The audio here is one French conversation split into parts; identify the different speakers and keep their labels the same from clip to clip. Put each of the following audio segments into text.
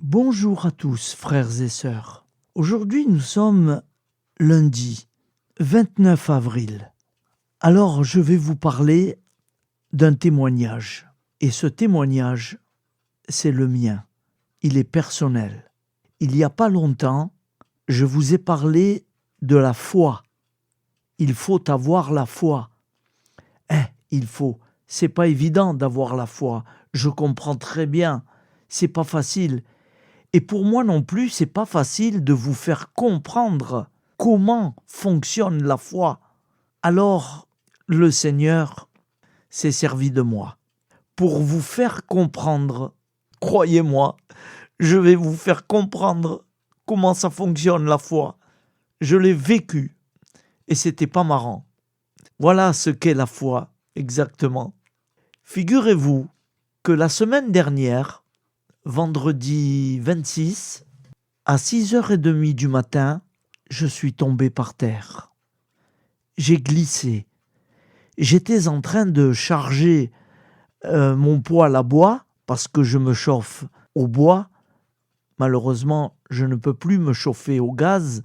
Speaker 1: Bonjour à tous, frères et sœurs. Aujourd'hui, nous sommes lundi 29 avril. Alors, je vais vous parler d'un témoignage. Et ce témoignage, c'est le mien. Il est personnel. Il n'y a pas longtemps, je vous ai parlé de la foi. Il faut avoir la foi. Il faut. C'est pas évident d'avoir la foi. Je comprends très bien. C'est pas facile. Et pour moi non plus, c'est pas facile de vous faire comprendre comment fonctionne la foi. Alors, le Seigneur s'est servi de moi pour vous faire comprendre. Croyez-moi, je vais vous faire comprendre comment ça fonctionne la foi. Je l'ai vécu et c'était pas marrant. Voilà ce qu'est la foi, exactement. Figurez-vous que la semaine dernière, vendredi 26, à 6h30 du matin, je suis tombé par terre. J'ai glissé. J'étais en train de charger mon poêle à bois parce que je me chauffe au bois. Malheureusement, je ne peux plus me chauffer au gaz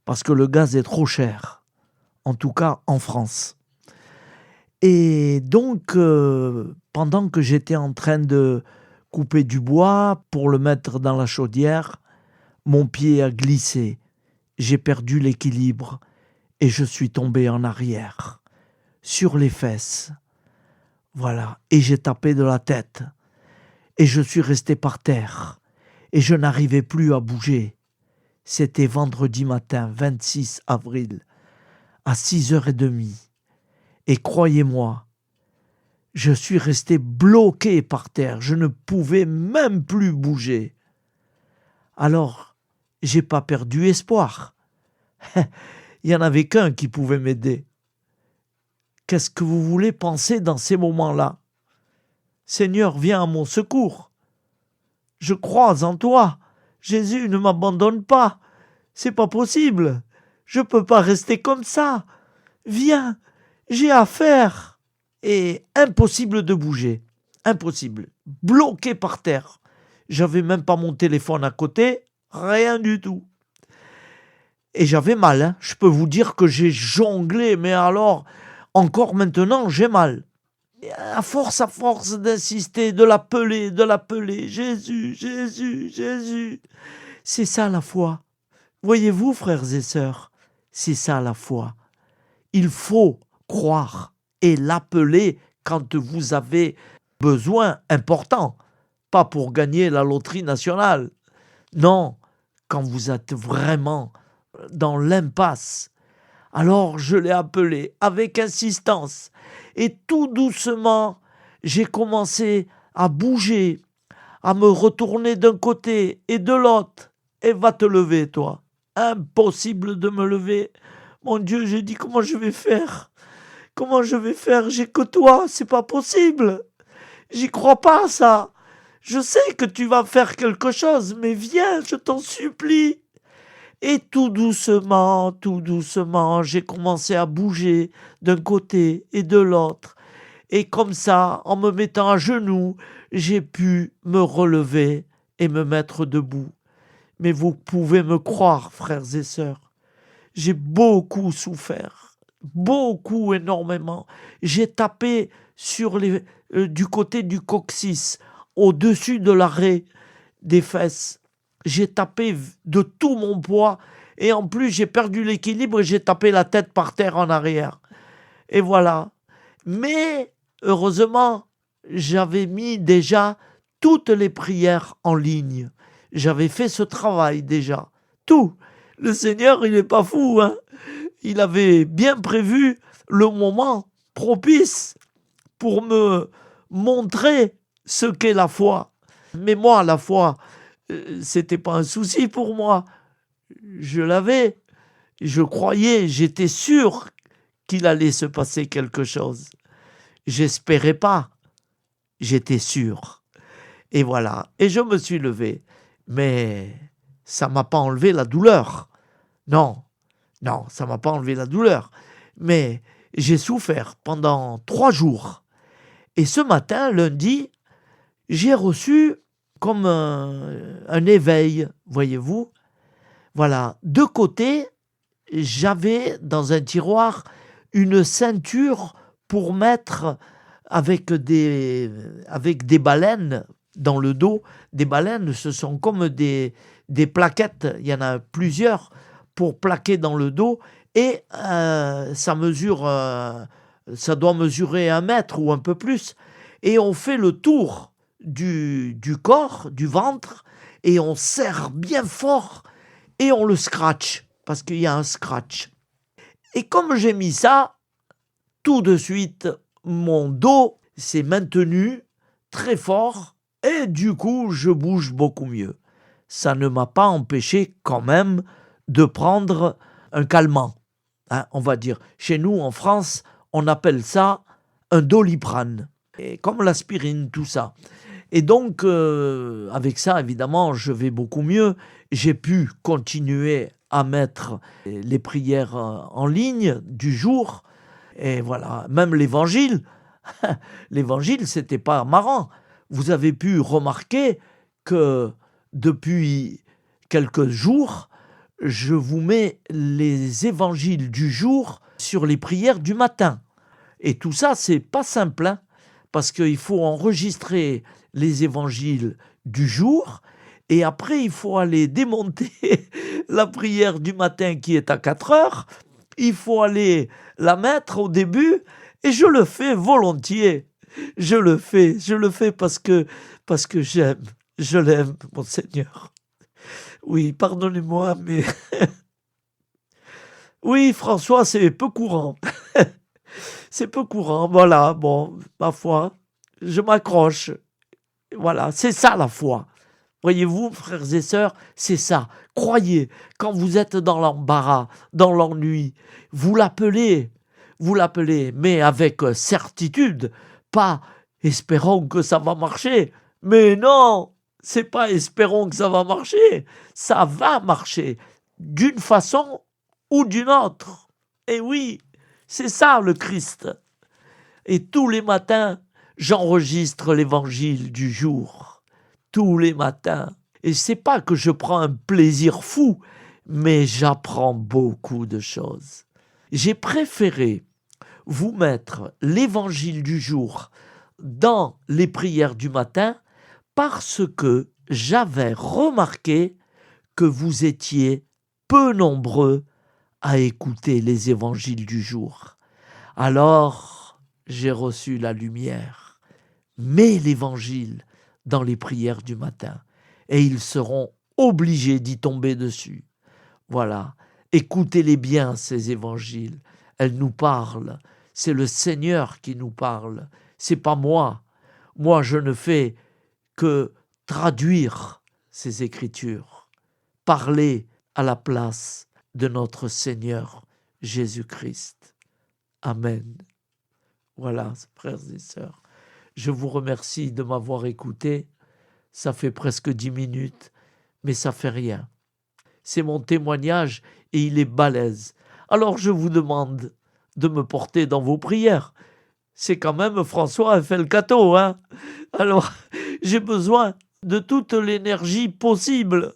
Speaker 1: parce que le gaz est trop cher, en tout cas en France. Et donc, pendant que j'étais en train de couper du bois pour le mettre dans la chaudière, mon pied a glissé. J'ai perdu l'équilibre et je suis tombé en arrière, sur les fesses. Voilà, et j'ai tapé de la tête. Et je suis resté par terre. Et je n'arrivais plus à bouger. C'était vendredi matin, 26 avril, à 6h30. Et croyez-moi, je suis resté bloqué par terre. Je ne pouvais même plus bouger. Alors, j'ai pas perdu espoir. Il n'y en avait qu'un qui pouvait m'aider. Qu'est-ce que vous voulez penser dans ces moments-là? Seigneur, viens à mon secours. Je crois en toi. Jésus, ne m'abandonne pas. C'est pas possible. Je peux pas rester comme ça. Viens, j'ai affaire. Et impossible de bouger. Impossible. Bloqué par terre. J'avais même pas mon téléphone à côté. Rien du tout. Et j'avais mal. Hein. Je peux vous dire que j'ai jonglé. Mais alors, encore maintenant, j'ai mal. Et à force d'insister, de l'appeler. Jésus, Jésus, Jésus. C'est ça la foi. Voyez-vous, frères et sœurs, c'est ça la foi. Il faut croire et l'appeler quand vous avez besoin important. Pas pour gagner la loterie nationale. Non, quand vous êtes vraiment dans l'impasse. Alors je l'ai appelé avec insistance. Et tout doucement, j'ai commencé à bouger, à me retourner d'un côté et de l'autre. Et va te lever, toi. Impossible de me lever. Mon Dieu, j'ai dit, comment je vais faire? Comment je vais faire? J'ai que toi, c'est pas possible. J'y crois pas à ça. Je sais que tu vas faire quelque chose, mais viens, je t'en supplie. Et tout doucement, j'ai commencé à bouger d'un côté et de l'autre. Et comme ça, en me mettant à genoux, j'ai pu me relever et me mettre debout. Mais vous pouvez me croire, frères et sœurs, j'ai beaucoup souffert, beaucoup, énormément. J'ai tapé sur du côté du coccyx, au-dessus de l'arrêt des fesses. J'ai tapé de tout mon poids et en plus j'ai perdu l'équilibre et j'ai tapé la tête par terre en arrière. Et voilà. Mais heureusement, j'avais mis déjà toutes les prières en ligne. J'avais fait ce travail déjà. Tout. Le Seigneur, il n'est pas fou, hein. Il avait bien prévu le moment propice pour me montrer ce qu'est la foi. Mais moi, la foi, c'était pas un souci pour moi. Je l'avais. Je croyais, j'étais sûr qu'il allait se passer quelque chose. J'espérais pas. J'étais sûr. Et voilà. Et je me suis levé. Mais ça m'a pas enlevé la douleur. Non, ça m'a pas enlevé la douleur. Mais j'ai souffert pendant 3 jours. Et ce matin, lundi, j'ai reçu comme un éveil, voyez-vous. Voilà, de côté, j'avais dans un tiroir une ceinture pour mettre avec des baleines dans le dos. Des baleines, ce sont comme des plaquettes, il y en a plusieurs pour plaquer dans le dos, et ça doit mesurer 1 mètre ou un peu plus, et on fait le tour du corps, du ventre, et on serre bien fort, et on le scratch, parce qu'il y a un scratch. Et comme j'ai mis ça, tout de suite, mon dos s'est maintenu très fort, et du coup, je bouge beaucoup mieux. Ça ne m'a pas empêché quand même de prendre un calmant. On va dire, chez nous en France, on appelle ça un Doliprane, et comme l'aspirine, tout ça. Et donc, avec ça, évidemment, je vais beaucoup mieux. J'ai pu continuer à mettre les prières en ligne du jour. Et voilà, même l'évangile, l'évangile, c'était pas marrant. Vous avez pu remarquer que depuis quelques jours, je vous mets les évangiles du jour sur les prières du matin. Et tout ça, c'est pas simple, hein, parce qu'il faut enregistrer les évangiles du jour, et après, il faut aller démonter la prière du matin qui est à 4 heures. Il faut aller la mettre au début, et je le fais volontiers. Je le fais parce que je l'aime, mon Seigneur. Oui, pardonnez-moi, mais oui, François, c'est peu courant. C'est peu courant, voilà, bon, ma foi, je m'accroche. Voilà, c'est ça la foi. Voyez-vous, frères et sœurs, c'est ça. Croyez, quand vous êtes dans l'embarras, dans l'ennui, vous l'appelez, mais avec certitude, pas espérons que ça va marcher. Mais non, c'est pas espérons que ça va marcher, ça va marcher, d'une façon ou d'une autre. Et oui, c'est ça le Christ. Et tous les matins, j'enregistre l'évangile du jour. Tous les matins. Et c'est pas que je prends un plaisir fou, mais j'apprends beaucoup de choses. J'ai préféré vous mettre l'évangile du jour dans les prières du matin parce que j'avais remarqué que vous étiez peu nombreux à écouter les évangiles du jour. Alors, j'ai reçu la lumière. Mets l'évangile dans les prières du matin et ils seront obligés d'y tomber dessus. Voilà. Écoutez-les bien, ces évangiles. Elles nous parlent. C'est le Seigneur qui nous parle. C'est pas moi. Moi, je ne fais que traduire ces écritures. Parler à la place de notre Seigneur Jésus-Christ. Amen. Voilà, frères et sœurs. Je vous remercie de m'avoir écouté. Ça fait presque 10 minutes, mais ça fait rien. C'est mon témoignage et il est balèze. Alors je vous demande de me porter dans vos prières. C'est quand même François a fait le cateau, hein. Alors j'ai besoin de toute l'énergie possible.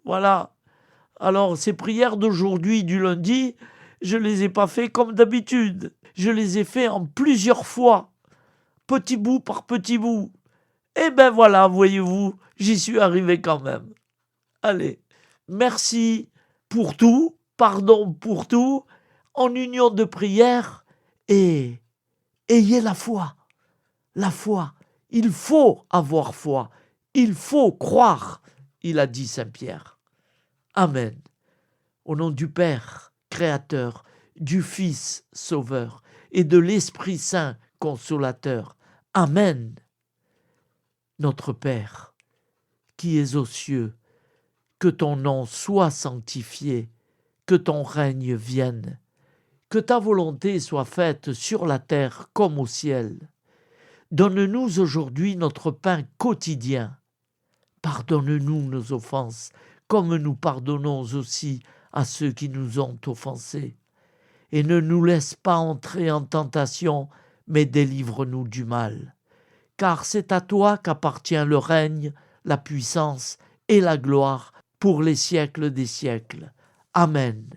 Speaker 1: Voilà. Alors ces prières d'aujourd'hui, du lundi, je les ai pas fait comme d'habitude. Je les ai fait en plusieurs fois, petit bout par petit bout. Et ben voilà, voyez-vous, j'y suis arrivé quand même. Allez, merci pour tout, pardon pour tout, en union de prière, et ayez la foi. La foi, il faut avoir foi, il faut croire, il a dit Saint Pierre. Amen. Au nom du Père, Créateur, du Fils, Sauveur, et de l'Esprit Saint, Consolateur. Amen. Notre Père, qui es aux cieux, que ton nom soit sanctifié, que ton règne vienne, que ta volonté soit faite sur la terre comme au ciel. Donne-nous aujourd'hui notre pain quotidien. Pardonne-nous nos offenses, comme nous pardonnons aussi à ceux qui nous ont offensés. Et ne nous laisse pas entrer en tentation, mais délivre-nous du mal. Car c'est à toi qu'appartient le règne, la puissance et la gloire pour les siècles des siècles. Amen.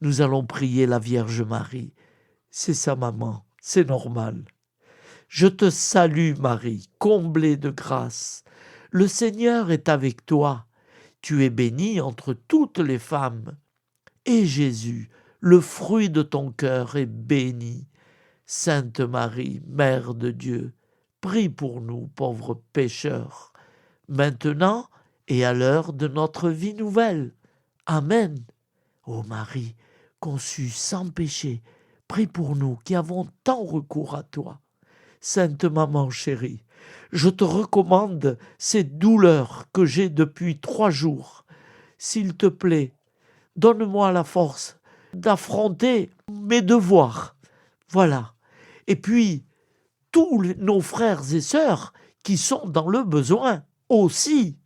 Speaker 1: Nous allons prier la Vierge Marie. C'est sa maman, c'est normal. Je te salue Marie, comblée de grâce. Le Seigneur est avec toi. Tu es bénie entre toutes les femmes. Et Jésus, le fruit de ton cœur, est béni. Sainte Marie, Mère de Dieu, prie pour nous pauvres pécheurs, maintenant et à l'heure de notre vie nouvelle. Amen. Ô Marie, conçue sans péché, prie pour nous qui avons tant recours à toi. Sainte Maman chérie, je te recommande ces douleurs que j'ai depuis 3 jours. S'il te plaît, donne-moi la force d'affronter mes devoirs. Voilà. Et puis, tous nos frères et sœurs qui sont dans le besoin aussi.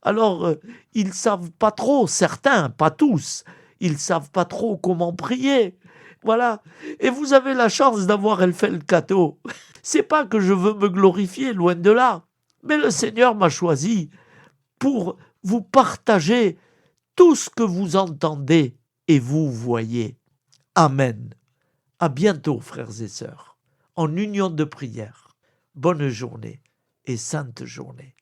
Speaker 1: Alors, ils savent pas trop, certains, pas tous, ils savent pas trop comment prier. Voilà. Et vous avez la chance d'avoir Elfel Cato. C'est pas que je veux me glorifier, loin de là. Mais le Seigneur m'a choisi pour vous partager tout ce que vous entendez et vous voyez. Amen. À bientôt, frères et sœurs, en union de prière. Bonne journée et sainte journée.